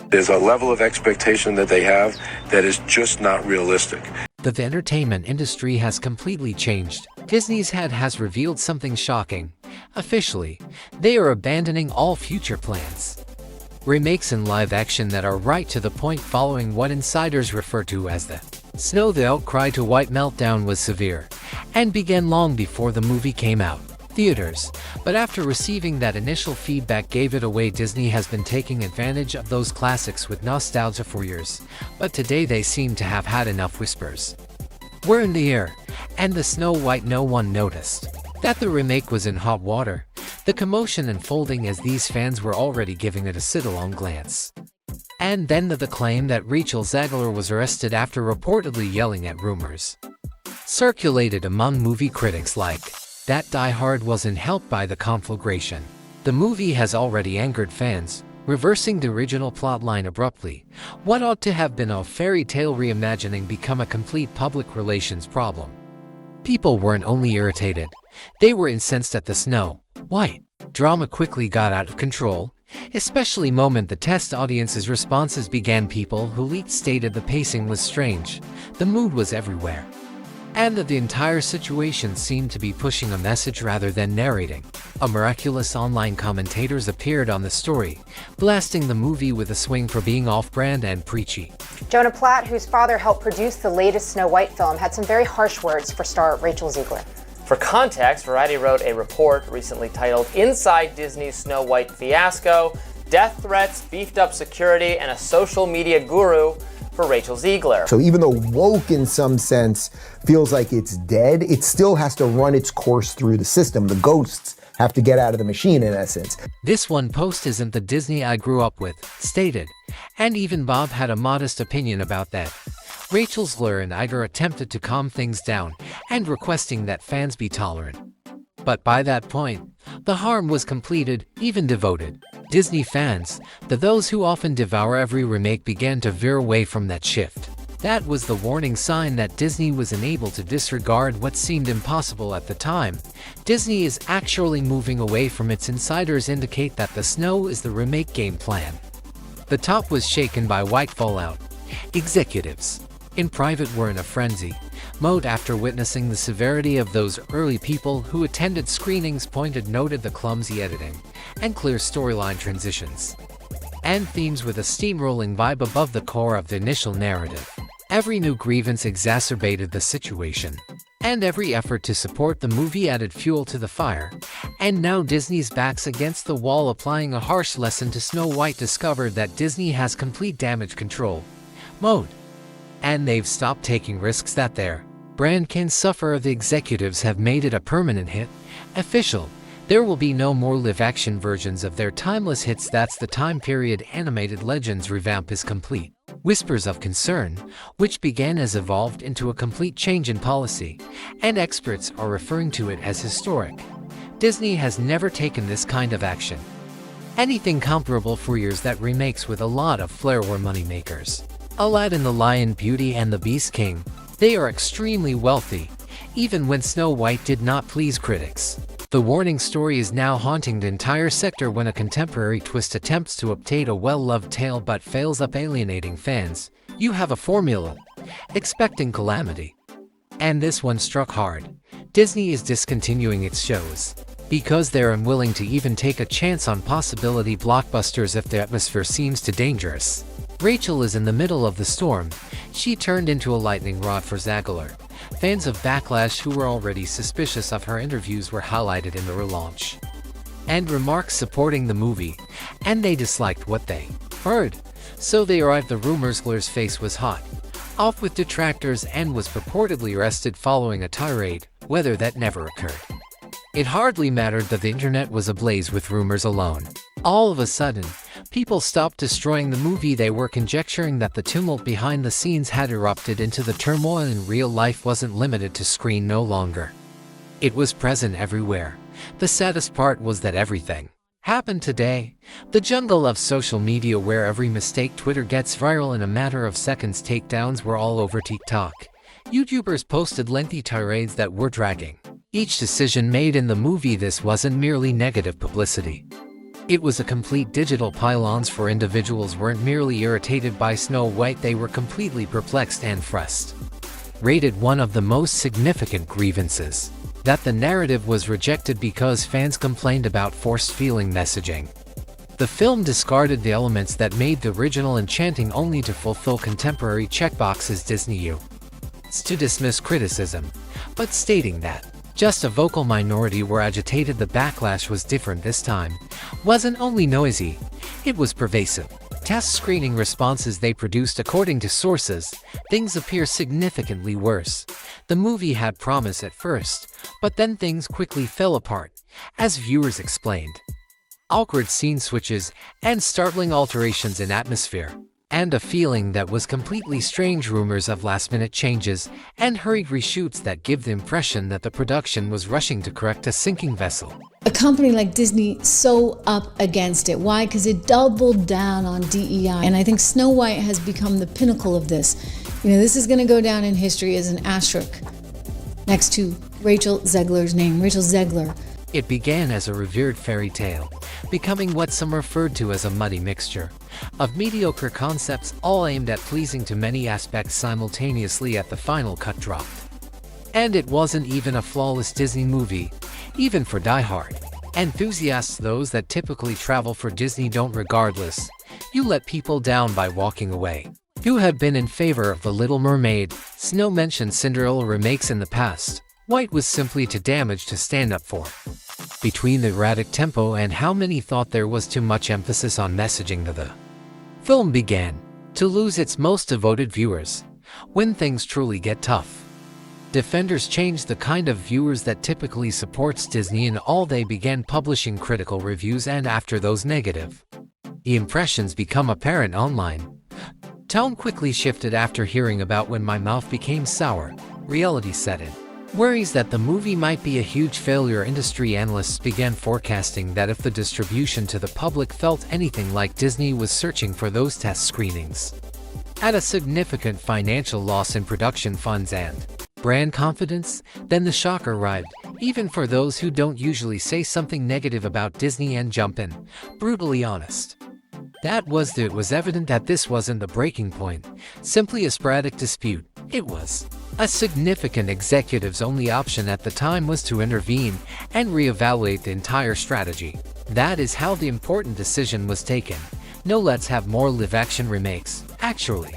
There's a level of expectation that they have that is just not realistic. The entertainment industry has completely changed. Disney's head has revealed something shocking. Officially, they are abandoning all future plans. Remakes in live action that are right to the point following what insiders refer to as the snow. The outcry to white meltdown was severe and began long before the movie came out theaters, but after receiving that initial feedback gave it away. Disney has been taking advantage of those classics with nostalgia for years, but today they seem to have had enough. Whispers were in the air, and the Snow White no one noticed that the remake was in hot water, the commotion unfolding as these fans were already giving it a sit-along glance. And then the claim that Rachel Zegler was arrested after reportedly yelling at rumors circulated among movie critics like that Die Hard wasn't helped by the conflagration. The movie has already angered fans, reversing the original plotline abruptly. What ought to have been a fairy tale reimagining become a complete public relations problem. People weren't only irritated, they were incensed at the Snow White drama quickly got out of control, especially moment the test audience's responses began. People who leaked stated the pacing was strange, the mood was everywhere, and that the entire situation seemed to be pushing a message rather than narrating. A miraculous online commentators appeared on the story, blasting the movie with a swing for being off-brand and preachy. Jonah Platt, whose father helped produce the latest Snow White film, had some very harsh words for star Rachel Zegler. For context, Variety wrote a report recently titled "Inside Disney's Snow White Fiasco: Death Threats, Beefed Up Security, and a Social Media Guru for Rachel Zegler." So even though woke in some sense feels like it's dead, it still has to run its course through the system. The ghosts have to get out of the machine in essence. This one post isn't the Disney I grew up with, stated. And even Bob had a modest opinion about that. Rachel Zegler and Iger attempted to calm things down and requesting that fans be tolerant. But by that point, the harm was completed. Even devoted Disney fans, those who often devour every remake, began to veer away from that shift. That was the warning sign that Disney was unable to disregard what seemed impossible at the time. Disney is actually moving away from its insiders indicate that the Snow is the remake game plan. The top was shaken by white fallout. Executives in private were in a frenzy mode after witnessing the severity of those early. People who attended screenings noted the clumsy editing and clear storyline transitions and themes with a steamrolling vibe above the core of the initial narrative. Every new grievance exacerbated the situation, and every effort to support the movie added fuel to the fire. And now Disney's backs against the wall, applying a harsh lesson to Snow White, discovered that Disney has complete damage control mode, and they've stopped taking risks that their brand can suffer. The executives have made it a permanent hit. Official. There will be no more live-action versions of their timeless hits. That's the time period. Animated Legends revamp is complete. Whispers of concern, which began as evolved into a complete change in policy, and experts are referring to it as historic. Disney has never taken this kind of action. Anything comparable for years. That remakes with a lot of flair were moneymakers. Aladdin, The Lion, Beauty and the Beast King. They are extremely wealthy, even when Snow White did not please critics. The warning story is now haunting the entire sector when a contemporary twist attempts to update a well-loved tale but fails up, alienating fans. You have a formula, expecting calamity. And this one struck hard. Disney is discontinuing its shows because they're unwilling to even take a chance on possibility blockbusters if the atmosphere seems too dangerous. Rachel is in the middle of the storm. She turned into a lightning rod for Zegler. Fans of Backlash who were already suspicious of her interviews were highlighted in the relaunch and remarks supporting the movie, and they disliked what they heard. So they arrived. The rumors. Zegler's face was hot off with detractors and was purportedly arrested following a tirade, whether that never occurred. It hardly mattered that the internet was ablaze with rumors alone. All of a sudden, people stopped destroying the movie. They were conjecturing that the tumult behind the scenes had erupted into the turmoil in real life wasn't limited to screen no longer. It was present everywhere. The saddest part was that everything happened today. The jungle of social media where every mistake Twitter gets viral in a matter of seconds. Takedowns were all over TikTok. YouTubers posted lengthy tirades that were dragging each decision made in the movie. This wasn't merely negative publicity. It was a complete digital pylons for individuals weren't merely irritated by Snow White, they were completely perplexed and frustrated. Rated one of the most significant grievances, that the narrative was rejected because fans complained about forced feeling messaging. The film discarded the elements that made the original enchanting only to fulfill contemporary checkboxes. Disney used to dismiss criticism, but stating that just a vocal minority were agitated. The backlash was different this time. Wasn't only noisy, it was pervasive. Test screening responses they produced, according to sources, things appear significantly worse. The movie had promise at first, but then things quickly fell apart, as viewers explained. Awkward scene switches and startling alterations in atmosphere, and a feeling that was completely strange, rumors of last-minute changes and hurried reshoots that give the impression that the production was rushing to correct a sinking vessel. A company like Disney so up against it. Why? Because it doubled down on DEI. And I think Snow White has become the pinnacle of this. You know, this is going to go down in history as an asterisk next to Rachel Zegler's name. Rachel Zegler. It began as a revered fairy tale, becoming what some referred to as a muddy mixture of mediocre concepts, all aimed at pleasing to many aspects simultaneously. At the final cut dropped. And it wasn't even a flawless Disney movie, even for die-hard enthusiasts. Those that typically travel for Disney don't. Regardless, you let people down by walking away. Who had been in favor of The Little Mermaid, Snow mentioned Cinderella remakes in the past. White was simply too damaged to stand up for. Between the erratic tempo and how many thought there was too much emphasis on messaging, the film began to lose its most devoted viewers. When things truly get tough, defenders changed the kind of viewers that typically supports Disney, and all they began publishing critical reviews. And after those negative impressions become apparent online, tone quickly shifted. After hearing about When My Mouth Became Sour, reality set in. Worries that the movie might be a huge failure. Industry analysts began forecasting that if the distribution to the public felt anything like Disney was searching for those test screenings, at a significant financial loss in production funds and brand confidence, then the shock arrived, even for those who don't usually say something negative about Disney and jump in, brutally honest. It was evident that this wasn't the breaking point, simply a sporadic dispute. It was a significant executive's only option at the time was to intervene and reevaluate the entire strategy. That is how the important decision was taken. No, let's have more live-action remakes. Actually,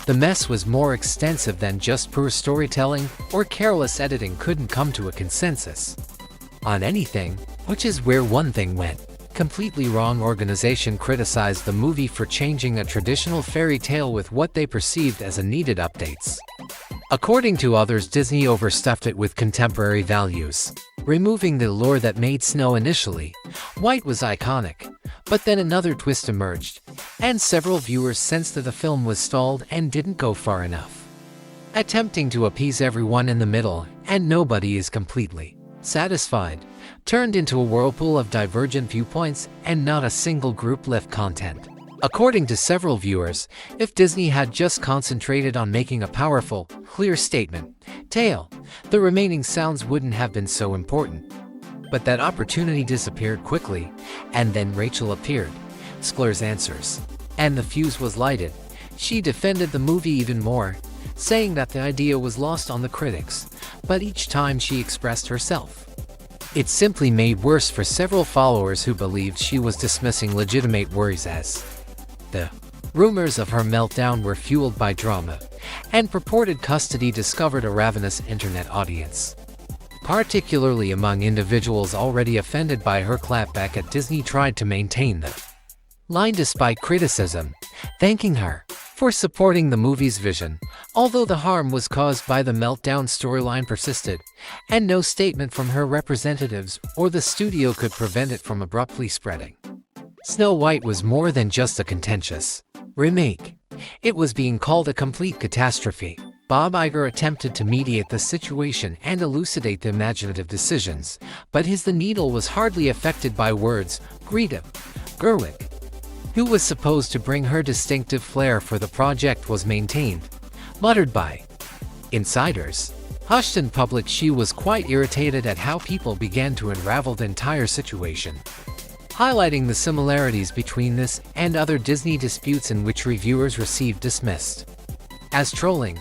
the mess was more extensive than just poor storytelling or careless editing. Couldn't come to a consensus on anything, which is where one thing went completely wrong. Organization criticized the movie for changing a traditional fairy tale with what they perceived as needed updates. According to others, Disney overstuffed it with contemporary values, removing the allure that made Snow initially White was iconic. But then another twist emerged, and several viewers sensed that the film was stalled and didn't go far enough, attempting to appease everyone in the middle, and nobody is completely satisfied, turned into a whirlpool of divergent viewpoints, and not a single group left content. According to several viewers, if Disney had just concentrated on making a powerful, clear statement tale, the remaining sounds wouldn't have been so important. But that opportunity disappeared quickly, and then Rachel appeared, Zegler's answers, and the fuse was lighted. She defended the movie even more, saying that the idea was lost on the critics, but each time she expressed herself, it simply made worse for several followers who believed she was dismissing legitimate worries as the rumors of her meltdown were fueled by drama, and purported custody discovered a ravenous internet audience, particularly among individuals already offended by her clapback. At Disney tried to maintain the line despite criticism, thanking her for supporting the movie's vision, although the harm was caused by the meltdown storyline persisted, and no statement from her representatives or the studio could prevent it from abruptly spreading. Snow White was more than just a contentious remake. It was being called a complete catastrophe. Bob Iger attempted to mediate the situation and elucidate the imaginative decisions, but the needle was hardly affected by words. Greta Gerwig, who was supposed to bring her distinctive flair for the project, was maintained, muttered by insiders. Hushed in public, she was quite irritated at how people began to unravel the entire situation. highlighting the similarities between this and other Disney disputes in which reviewers received dismissed as trolling.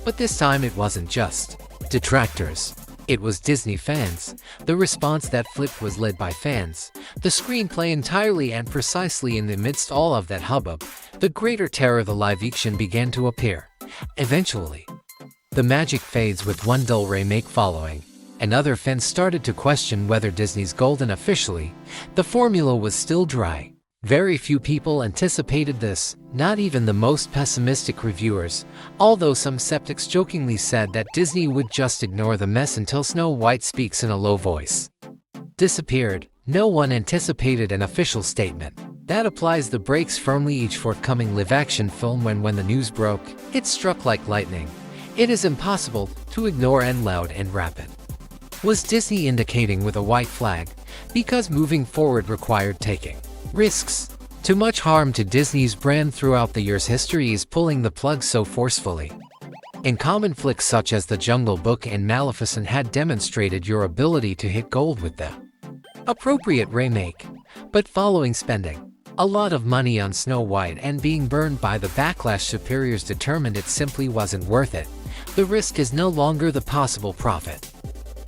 But this time it wasn't just detractors. It was Disney fans. The response that flipped was led by fans. The screenplay entirely and precisely in the midst all of that hubbub, the greater terror the live-action began to appear. Eventually, the magic fades with one dull remake following, and other fans started to question whether Disney's golden officially, the formula was still dry. Very few people anticipated this, not even the most pessimistic reviewers, although some skeptics jokingly said that Disney would just ignore the mess until Snow White speaks in a low voice. Disappeared. No one anticipated an official statement. That applies the brakes firmly each forthcoming live-action film when the news broke, it struck like lightning. It is impossible to ignore and loud and rapid. Was Disney indicating with a white flag? Because moving forward required taking risks. Too much harm to Disney's brand throughout the year's history is pulling the plug so forcefully. In common flicks such as The Jungle Book and Maleficent had demonstrated your ability to hit gold with the appropriate remake. But following spending a lot of money on Snow White and being burned by the backlash, superiors determined it simply wasn't worth it. The risk is no longer the possible profit.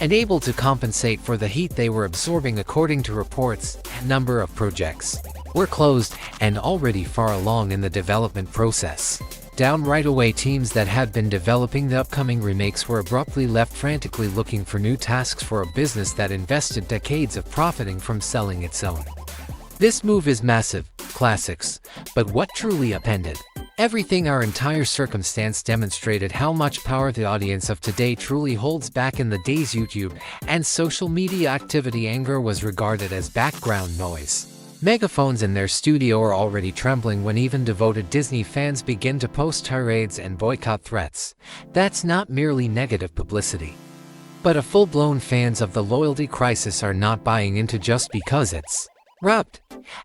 And able to compensate for the heat they were absorbing. According to reports, a number of projects were closed and already far along in the development process. Down right away, teams that had been developing the upcoming remakes were abruptly left frantically looking for new tasks for a business that invested decades of profiting from selling its own. This move is massive, classics, but what truly upended everything? Our entire circumstance demonstrated how much power the audience of today truly holds. Back in the days, YouTube and social media activity anger was regarded as background noise. Megaphones in their studio are already trembling when even devoted Disney fans begin to post tirades and boycott threats. That's not merely negative publicity, but a full-blown fans of the loyalty crisis are not buying into just because it's rubbed.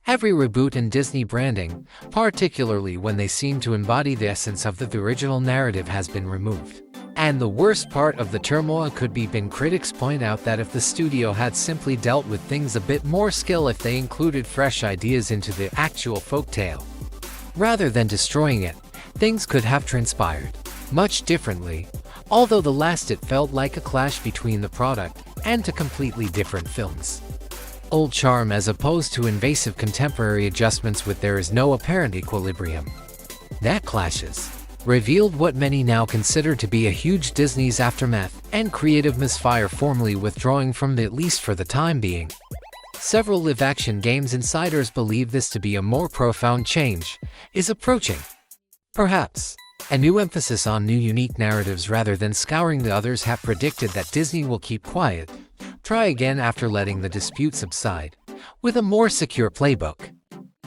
Every reboot in Disney branding, particularly when they seem to embody the essence of the original narrative, has been removed. And the worst part of the turmoil could be critics point out that if the studio had simply dealt with things a bit more skill, if they included fresh ideas into the actual folktale, rather than destroying it, things could have transpired much differently. Although the last, it felt like a clash between the product and two completely different films. Old charm as opposed to invasive contemporary adjustments with there is no apparent equilibrium. That clashes revealed what many now consider to be a huge Disney's aftermath and creative misfire, formally withdrawing from the, at least for the time being. Several live-action games insiders believe this to be a more profound change is approaching. Perhaps a new emphasis on new unique narratives rather than scouring the others have predicted that Disney will keep quiet, try again after letting the dispute subside, with a more secure playbook.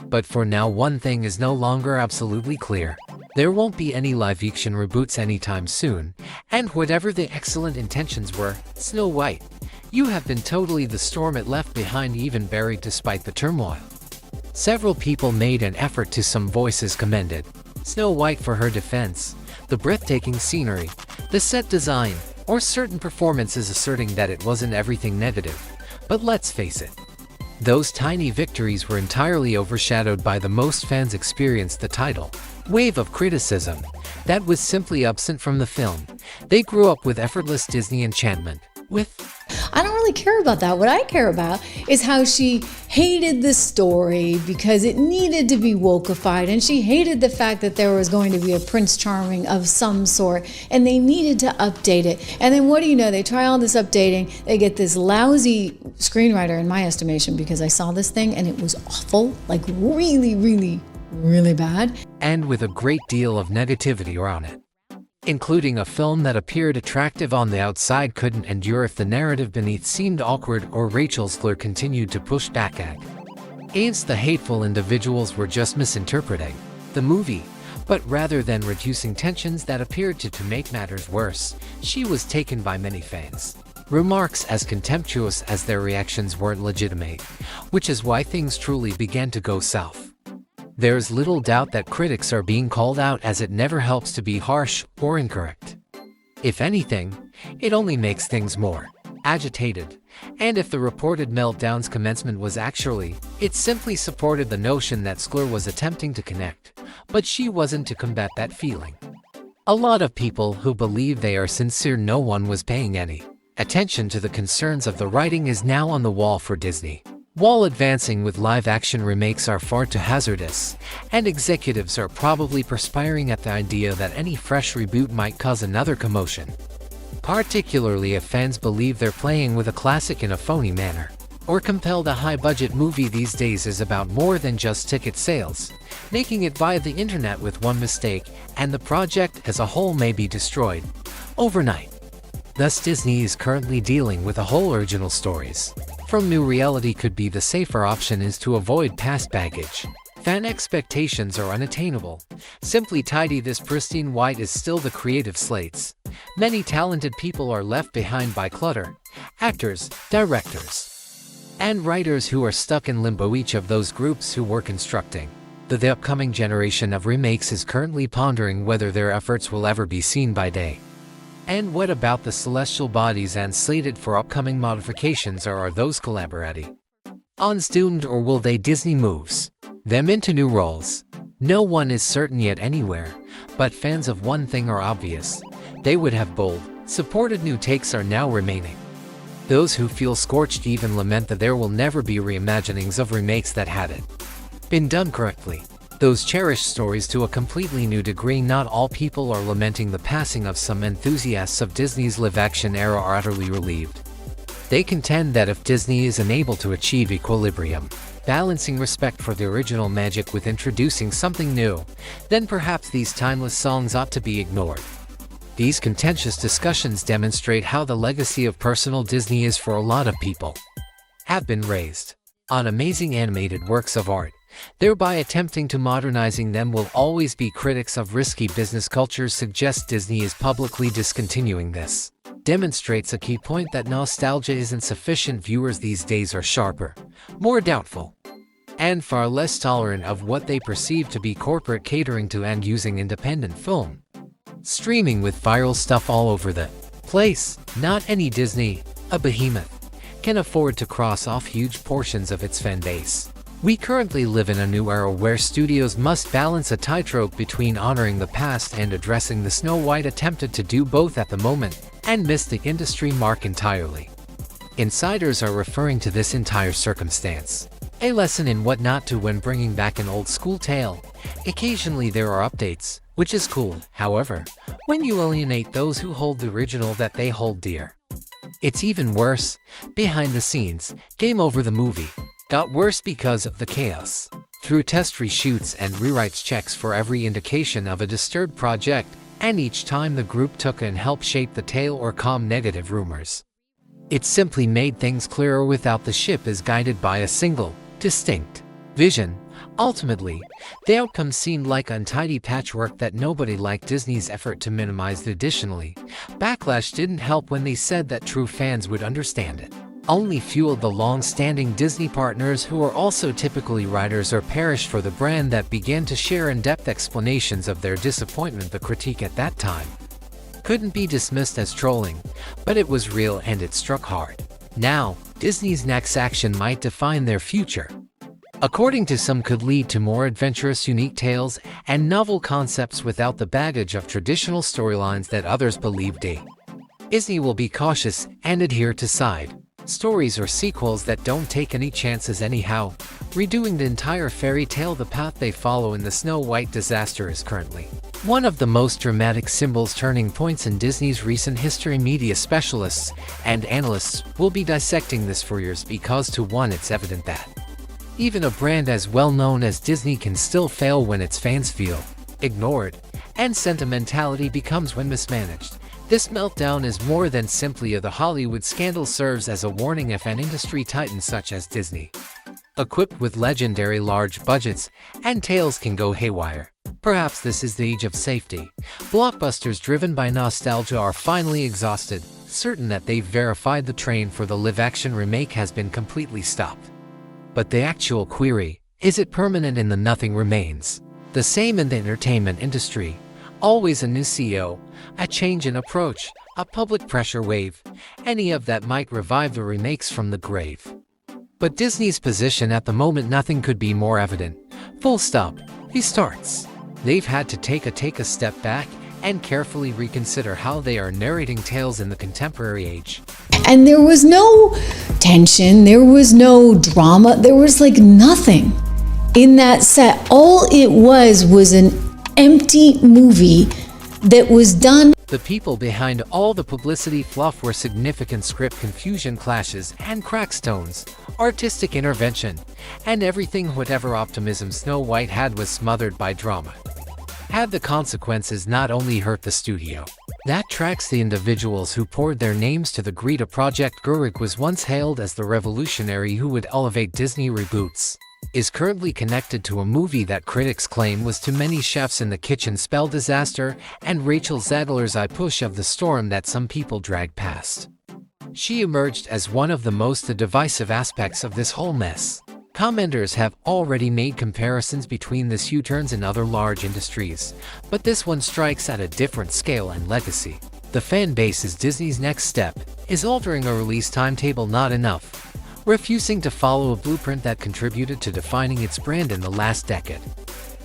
But for now, one thing is no longer absolutely clear. There won't be any live-action reboots anytime soon, and whatever the excellent intentions were, Snow White, you have been totally the storm it left behind, even buried despite the turmoil. Several people made an effort to, some voices commended Snow White for her defense, the breathtaking scenery, the set design, or certain performances, asserting that it wasn't everything negative. But let's face it, those tiny victories were entirely overshadowed by the most fans experienced the tidal wave of criticism that was simply absent from the film. They grew up with effortless Disney enchantment. I don't really care about that. What I care about is how she hated the story because it needed to be wokeified, and she hated the fact that there was going to be a Prince Charming of some sort, and they needed to update it. And then what do you know? They try all this updating. They get this lousy screenwriter, in my estimation, because I saw this thing and it was awful, like really, really, really bad. And with a great deal of negativity around it, including a film that appeared attractive on the outside, couldn't endure if the narrative beneath seemed awkward or Rachel's flair continued to push back against the hateful individuals were just misinterpreting the movie. But rather than reducing tensions that appeared to make matters worse, she was taken by many fans' remarks as contemptuous as their reactions weren't legitimate, which is why things truly began to go south. There's little doubt that critics are being called out, as it never helps to be harsh or incorrect. If anything, it only makes things more agitated. And if the reported meltdown's commencement was actually, it simply supported the notion that Sklar was attempting to connect, but she wasn't to combat that feeling. A lot of people who believe they are sincere. No one was paying any attention to the concerns of the writing is now on the wall for Disney. While advancing with live-action remakes are far too hazardous, and executives are probably perspiring at the idea that any fresh reboot might cause another commotion. Particularly if fans believe they're playing with a classic in a phony manner. Or compelled a high-budget movie these days is about more than just ticket sales, making it via the internet with one mistake, and the project as a whole may be destroyed overnight. Thus Disney is currently dealing with a whole original stories. From new reality could be the safer option is to avoid past baggage. Fan expectations are unattainable. Simply tidy this pristine white is still the creative slates. Many talented people are left behind by clutter. Actors, directors, and writers who are stuck in limbo. Each of those groups who were constructing the upcoming generation of remakes is currently pondering whether their efforts will ever be seen by day. And what about the celestial bodies and slated for upcoming modifications, or are those collaborating on doomed, or will they Disney moves them into new roles? No one is certain yet anywhere, but fans of one thing are obvious. They would have bold, supported new takes are now remaining. Those who feel scorched even lament that there will never be reimaginings of remakes that had it been done correctly. Those cherish stories to a completely new degree. Not all people are lamenting the passing of some enthusiasts of Disney's live-action era are utterly relieved. They contend that if Disney is unable to achieve equilibrium, balancing respect for the original magic with introducing something new, then perhaps these timeless songs ought to be ignored. These contentious discussions demonstrate how the legacy of personal Disney is for a lot of people have been raised on amazing animated works of art. Thereby attempting to modernizing them will always be critics of risky business cultures suggest Disney is publicly discontinuing this. Demonstrates a key point that nostalgia isn't sufficient. Viewers these days are sharper, more doubtful, and far less tolerant of what they perceive to be corporate catering to and using independent film streaming with viral stuff all over the place. Not any Disney, a behemoth, can afford to cross off huge portions of its fan base. We currently live in a new era where studios must balance a tightrope between honoring the past and addressing the Snow White attempted to do both at the moment and missed the industry mark entirely. Insiders are referring to this entire circumstance a lesson in what not to when bringing back an old school tale. Occasionally there are updates, which is cool. However, when you alienate those who hold the original that they hold dear, it's even worse. Behind the scenes, Game Over the movie got worse because of the chaos. Through test reshoots and rewrites, checks for every indication of a disturbed project, and each time the group took and helped shape the tale or calm negative rumors. It simply made things clearer. Without the ship is guided by a single, distinct vision. Ultimately, the outcome seemed like untidy patchwork that nobody liked. Disney's effort to minimize the additionally backlash didn't help when they said that true fans would understand it. Only fueled the long-standing Disney partners who are also typically writers or perished for the brand that began to share in-depth explanations of their disappointment. The critique at that time couldn't be dismissed as trolling, but it was real and it struck hard. Now, Disney's next action might define their future. According to some, could lead to more adventurous, unique tales and novel concepts without the baggage of traditional storylines that others believed. Disney will be cautious and adhere to side stories or sequels that don't take any chances anyhow, redoing the entire fairy tale. The path they follow in the Snow White disaster is currently one of the most dramatic symbols turning points in Disney's recent history. Media specialists and analysts will be dissecting this for years because, to one, it's evident that even a brand as well known as Disney can still fail when its fans feel ignored, and sentimentality becomes when mismanaged. This meltdown is more than simply the Hollywood scandal, serves as a warning if an industry titan such as Disney, equipped with legendary large budgets and tales, can go haywire. Perhaps this is the age of safety. Blockbusters driven by nostalgia are finally exhausted, certain that they've verified the train for the live-action remake has been completely stopped. But the actual query, is it permanent in the nothing remains the same in the entertainment industry? Always a new CEO, a change in approach, a public pressure wave, any of that might revive the remakes from the grave. But Disney's position at the moment, nothing could be more evident. Full stop. He starts. They've had to take a step back and carefully reconsider how they are narrating tales in the contemporary age. And there was no tension, there was no drama, there was like nothing in that set. All it was an empty movie that was done. The people behind all the publicity fluff were significant script confusion, clashes, and crackstones, artistic intervention, and everything. Whatever optimism Snow White had was smothered by drama. Had the consequences not only hurt the studio, that tracks the individuals who poured their names to the Greta project. Gerwig was once hailed as the revolutionary who would elevate Disney. Reboots is currently connected to a movie that critics claim was too many chefs in the kitchen spell disaster, and Rachel Zegler's eye push of the storm that some people dragged past. She emerged as one of the most divisive aspects of this whole mess. Commenters have already made comparisons between this U-turns in other large industries, but this one strikes at a different scale and legacy. The fan base is Disney's next step. Is altering a release timetable not enough? Refusing to follow a blueprint that contributed to defining its brand in the last decade?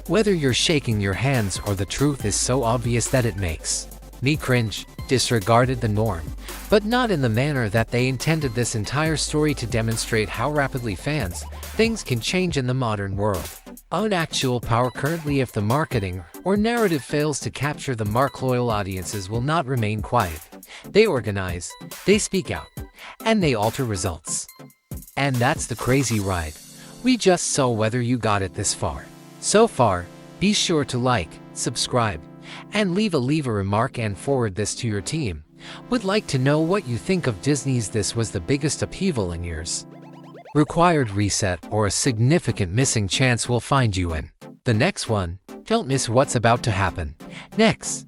Whether you're shaking your hands or the truth is so obvious that it makes me cringe, disregarded the norm, but not in the manner that they intended. This entire story to demonstrate how rapidly things can change in the modern world. Own actual power currently. If the marketing or narrative fails to capture the mark, loyal audiences will not remain quiet. They organize, they speak out, and they alter results. And that's the crazy ride we just saw. Whether you got it this far, be sure to like, subscribe, and leave a remark and forward this to your team. Would like to know what you think of Disney's "This was the biggest upheaval in years" required reset, or a significant missing chance will find you in the next one. Don't miss what's about to happen next.